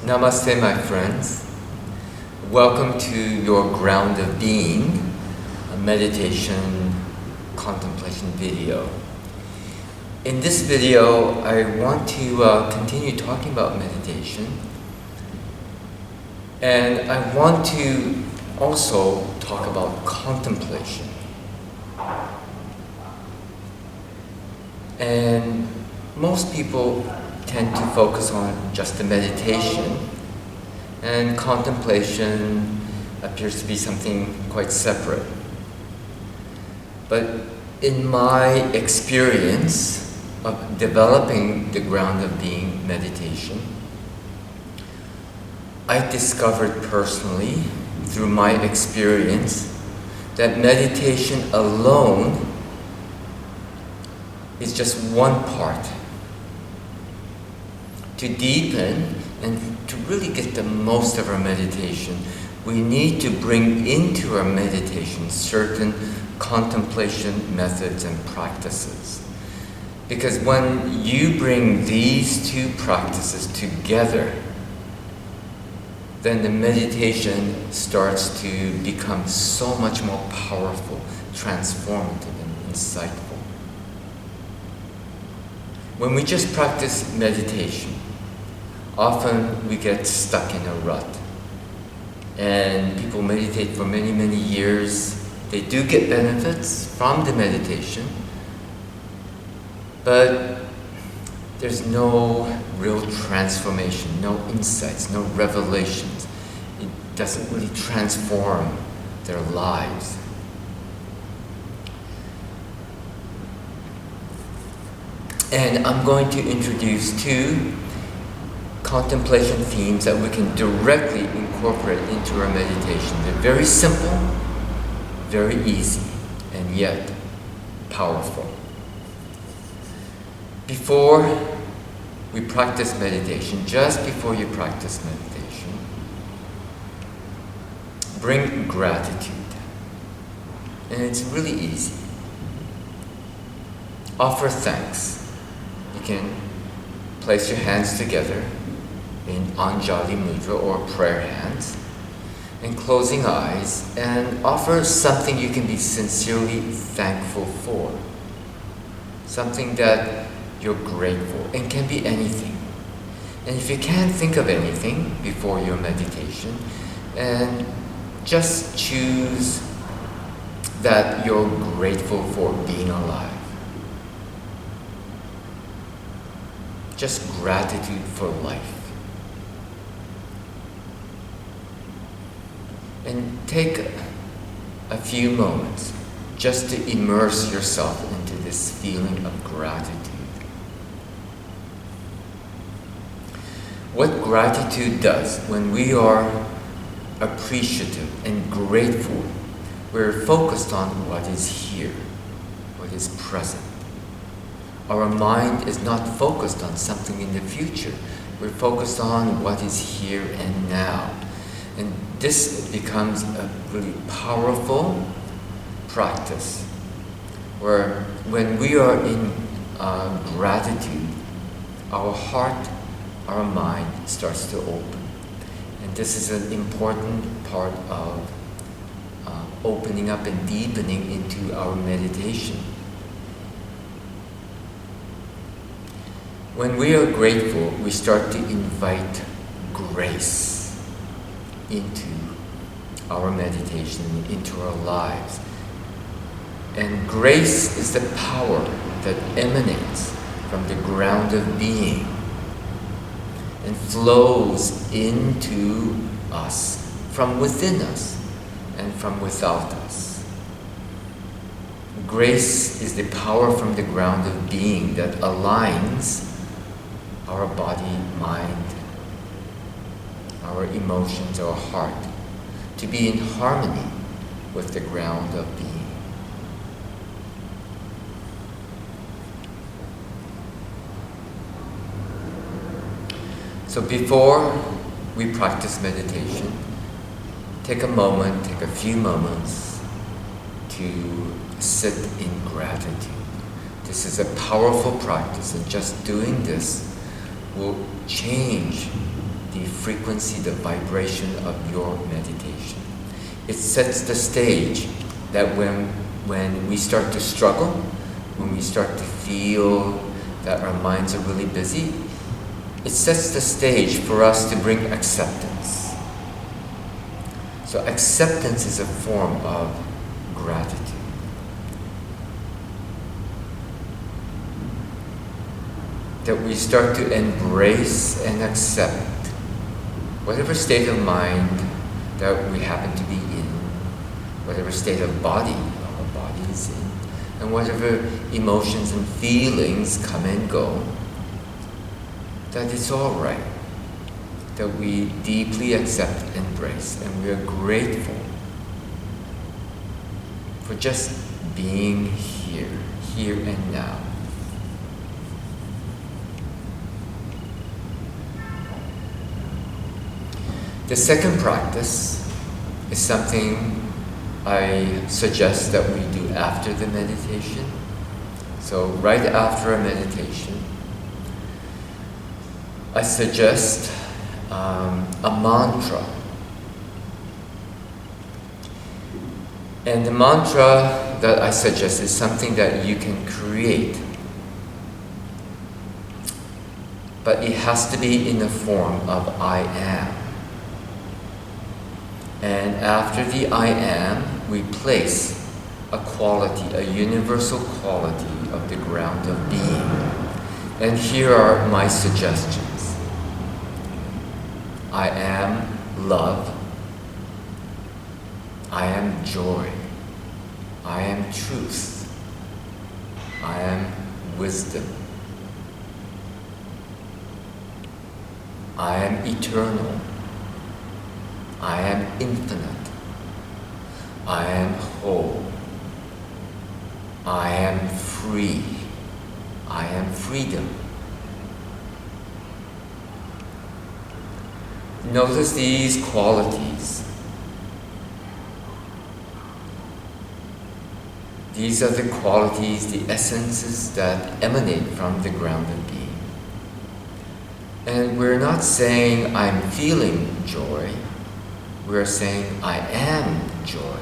Namaste, my friends. Welcome to your ground of being, a meditation contemplation video. In this video, I want to continue talking about meditation, and I want to also talk about contemplation. And most people tend to focus on just the meditation, and contemplation appears to be something quite separate. But in my experience of developing the ground of being meditation, I discovered personally, through my experience, that meditation alone is just one part. To deepen and to really get the most of our meditation, we need to bring into our meditation certain contemplation methods and practices. Because when you bring these two practices together, then the meditation starts to become so much more powerful, transformative, and insightful. When we just practice meditation, often we get stuck in a rut. And people meditate for many, many years. They do get benefits from the meditation, but there's no real transformation, no insights, no revelations. It doesn't really transform their lives. And I'm going to introduce two contemplation themes that we can directly incorporate into our meditation. They're very simple, very easy, and yet powerful. Before we practice meditation, just before you practice meditation, bring gratitude. And it's really easy. Offer thanks. You can place your hands together in Anjali Mudra or prayer hands, and closing eyes, and offer something you can be sincerely thankful for. Something that you're grateful, and can be anything. And if you can't think of anything before your meditation, and just choose that you're grateful for being alive. Just gratitude for life. And take a few moments just to immerse yourself into this feeling of gratitude. What gratitude does when we are appreciative and grateful, we're focused on what is here, what is present. Our mind is not focused on something in the future. We're focused on what is here and now. And this becomes a really powerful practice where when we are in gratitude, our heart, our mind starts to open. And this is an important part of opening up and deepening into our meditation. When we are grateful, we start to invite grace into our meditation, into our lives. And grace is the power that emanates from the ground of being and flows into us, from within us and from without us. Grace is the power from the ground of being that aligns our body, mind, our emotions, our heart, to be in harmony with the ground of being. So before we practice meditation, take a few moments to sit in gratitude. This is a powerful practice, and just doing this will change the frequency, the vibration of your meditation. It sets the stage that when we start to struggle, when we start to feel that our minds are really busy, it sets the stage for us to bring acceptance. So acceptance is a form of gratitude. That we start to embrace and accept whatever state of mind that we happen to be in, whatever state of body our body is in, and whatever emotions and feelings come and go, that it's all right, that we deeply accept and embrace, and we are grateful for just being here and now. The second practice is something I suggest that we do after the meditation. So right after a meditation, I suggest a mantra. And the mantra that I suggest is something that you can create. But it has to be in the form of I am. And after the I am, we place a quality, a universal quality of the ground of being. And here are my suggestions. I am love. I am joy. I am truth. I am wisdom. I am eternal. I am infinite. I am whole. I am free. I am freedom. Notice these qualities. These are the qualities, the essences that emanate from the ground of being. And we're not saying I'm feeling joy. We're saying I am joy.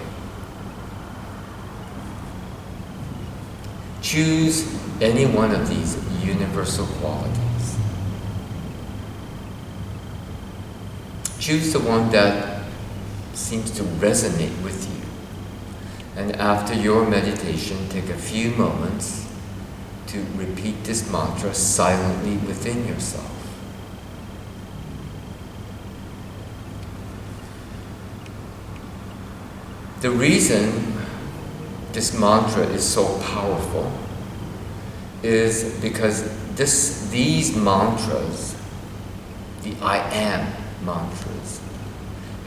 Choose any one of these universal qualities. Choose the one that seems to resonate with you. And after your meditation, take a few moments to repeat this mantra silently within yourself. The reason this mantra is so powerful is because these mantras, the I am mantras,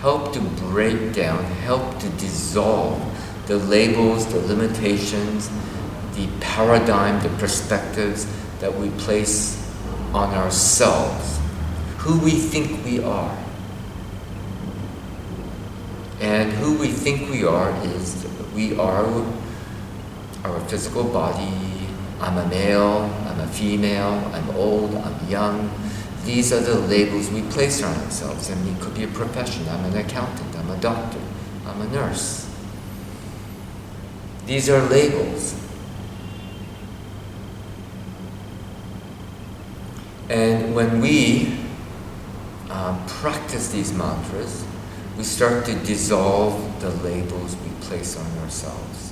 help to break down, help to dissolve the labels, the limitations, the paradigm, the perspectives that we place on ourselves, who we think we are. And who we think we are is we are our physical body. I'm a male, I'm a female, I'm old, I'm young. These are the labels we place on ourselves. And it could be a profession. I'm an accountant, I'm a doctor, I'm a nurse. These are labels. And when we practice these mantras, we start to dissolve the labels we place on ourselves.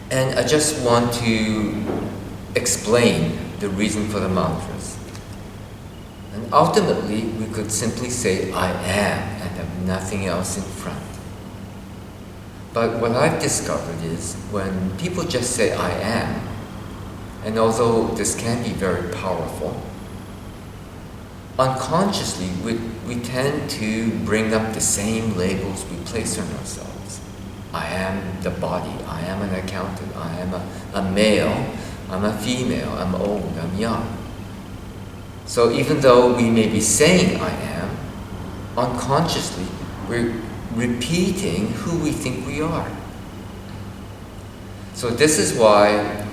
And I just want to explain the reason for the mantras. And ultimately, we could simply say, I am, and have nothing else in front. But what I've discovered is when people just say, I am, and although this can be very powerful, unconsciously, we tend to bring up the same labels we place on ourselves. I am the body, I am an accountant, I am a male, I'm a female, I'm old, I'm young. So even though we may be saying I am, unconsciously, we're repeating who we think we are. So this is why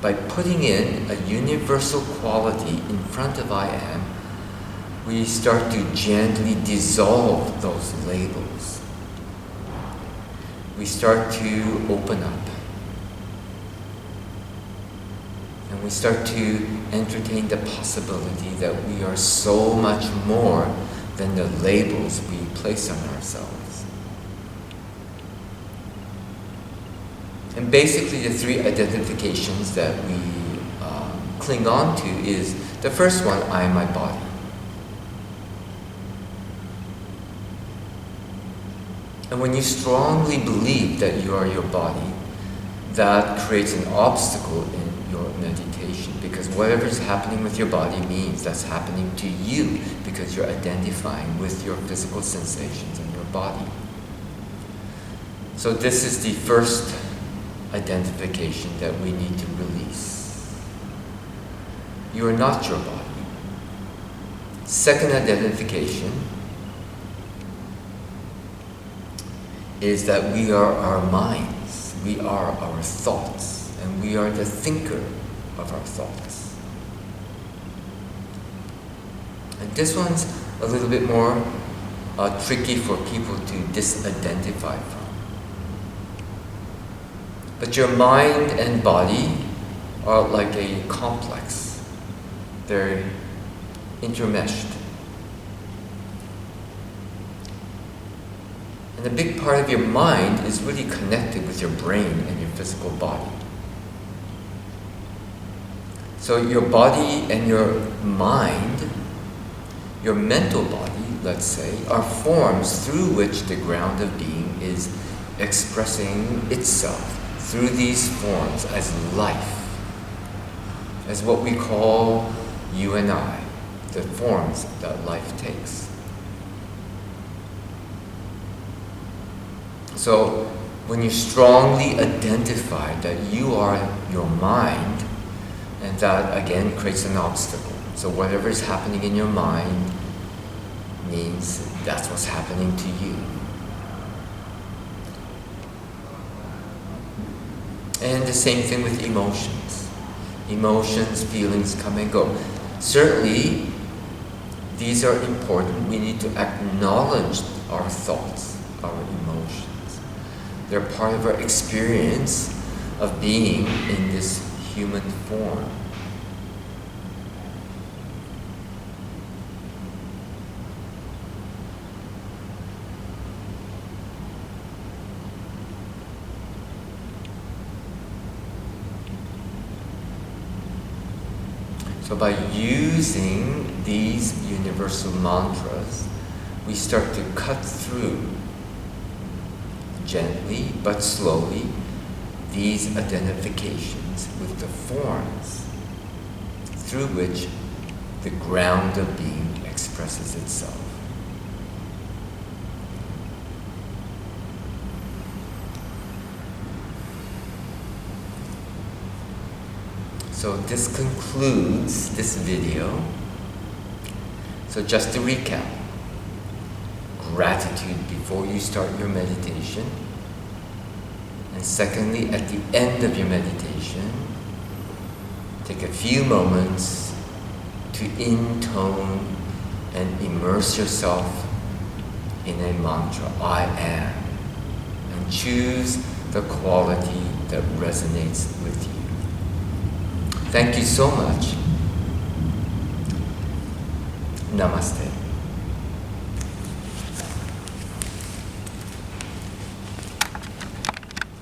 by putting in a universal quality in front of I am, we start to gently dissolve those labels. We start to open up. And we start to entertain the possibility that we are so much more than the labels we place on ourselves. And basically the three identifications that we cling on to is, the first one, I am my body. And when you strongly believe that you are your body, that creates an obstacle in your meditation, because whatever is happening with your body means that's happening to you, because you're identifying with your physical sensations in your body. So this is the first identification that we need to release. You are not your body. Second identification is that we are our minds, we are our thoughts, and we are the thinker of our thoughts. And this one's a little bit more tricky for people to disidentify from. But your mind and body are like a complex. They're intermeshed. And a big part of your mind is really connected with your brain and your physical body. So your body and your mind, your mental body, let's say, are forms through which the ground of being is expressing itself through these forms as life, as what we call you and I, the forms that life takes. So when you strongly identify that you are your mind, and that again creates an obstacle. So whatever is happening in your mind means that's what's happening to you. And the same thing with emotions. Emotions, feelings come and go. Certainly, these are important. We need to acknowledge our thoughts, our emotions. They're part of our experience of being in this human form. So by using these universal mantras, we start to cut through, gently but slowly, these identifications with the forms through which the ground of being expresses itself. So this concludes this video. So just to recap, gratitude before you start your meditation. And secondly, at the end of your meditation, take a few moments to intone and immerse yourself in a mantra, I am, and choose the quality that resonates with you. Thank you so much. Namaste.